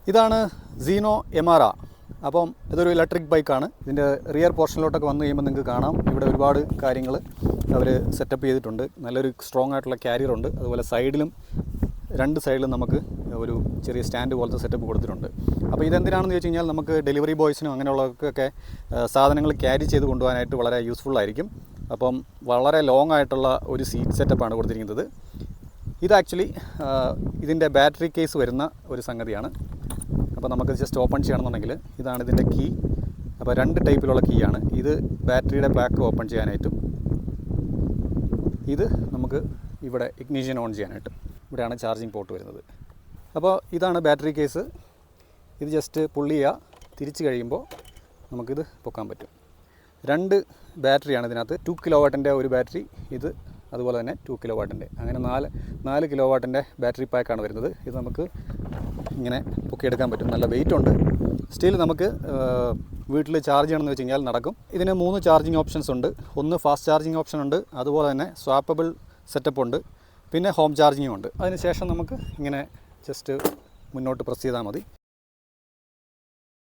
ഇതാണ് സീനോ എമാറ. അപ്പം ഇതൊരു ഇലക്ട്രിക് ബൈക്കാണ്. ഇതിൻ്റെ റിയർ പോർഷനിലോട്ടൊക്കെ വന്നു കഴിയുമ്പോൾ നിങ്ങൾക്ക് കാണാം ഇവിടെ ഒരുപാട് കാര്യങ്ങൾ അവർ സെറ്റപ്പ് ചെയ്തിട്ടുണ്ട്. നല്ലൊരു സ്ട്രോങ് ആയിട്ടുള്ള ക്യാരിയറുണ്ട്. അതുപോലെ രണ്ട് സൈഡിലും നമുക്ക് ഒരു ചെറിയ സ്റ്റാൻഡ് പോലത്തെ സെറ്റപ്പ് കൊടുത്തിട്ടുണ്ട്. അപ്പോൾ ഇതെന്തിനാണെന്ന് ചോദിച്ചു കഴിഞ്ഞാൽ നമുക്ക് ഡെലിവറി ബോയ്സിനും അങ്ങനെയുള്ളവർക്കൊക്കെ സാധനങ്ങൾ ക്യാരി ചെയ്ത് കൊണ്ടുപോകാനായിട്ട് വളരെ യൂസ്ഫുള്ളായിരിക്കും. അപ്പം വളരെ ലോങ് ആയിട്ടുള്ള ഒരു സീറ്റ് സെറ്റപ്പാണ് കൊടുത്തിരിക്കുന്നത്. ഇത് ആക്ച്വലി ഇതിൻ്റെ ബാറ്ററി കേസ് വരുന്ന ഒരു സംഗതിയാണ്. അപ്പോൾ നമുക്ക് ജസ്റ്റ് ഓപ്പൺ ചെയ്യണമെന്നുണ്ടെങ്കിൽ ഇതാണ് ഇതിൻ്റെ കീ. അപ്പോൾ 2 ടൈപ്പിലുള്ള കീ ആണ്. ഇത് ബാറ്ററിയുടെ പാക്ക് ഓപ്പൺ ചെയ്യാനായിട്ടും ഇത് നമുക്ക് ഇവിടെ ഇഗ്നിഷൻ ഓൺ ചെയ്യാനായിട്ടും. ഇവിടെയാണ് ചാർജിങ് പോർട്ട് വരുന്നത്. അപ്പോൾ ഇതാണ് ബാറ്ററി കേസ്. ഇത് ജസ്റ്റ് പുള്ളി ചെയ്യുക. തിരിച്ച് കഴിയുമ്പോൾ നമുക്കിത് പൊക്കാൻ പറ്റും. 2 ബാറ്ററിയാണ് ഇതിനകത്ത്. 2 കിലോ വാട്ടിൻ്റെ ഒരു ബാറ്ററി, ഇത് അതുപോലെ തന്നെ 2 കിലോ വാട്ടിൻ്റെ, അങ്ങനെ 4 കിലോ വാട്ടിൻ്റെ ബാറ്ററി പാക്കാണ് വരുന്നത്. ഇത് നമുക്ക് ഇങ്ങനെ പൊക്കിയെടുക്കാൻ പറ്റും. നല്ല വെയിറ്റ് ഉണ്ട്. സ്റ്റിൽ നമുക്ക് വീട്ടിൽ ചാർജ് ചെയ്യണമെന്ന് വെച്ച് കഴിഞ്ഞാൽ നടക്കും. ഇതിന് 3 ചാർജിങ് ഓപ്ഷൻസ് ഉണ്ട്. ഒന്ന് ഫാസ്റ്റ് ചാർജിങ് ഓപ്ഷൻ ഉണ്ട്, അതുപോലെ തന്നെ സ്വാപ്പബിൾ സെറ്റപ്പ് ഉണ്ട്, പിന്നെ ഹോം ചാർജിങ്ങും ഉണ്ട്. അതിന് ശേഷം നമുക്ക് ഇങ്ങനെ ജസ്റ്റ് മുന്നോട്ട് പ്രസ് ചെയ്താൽ മതി.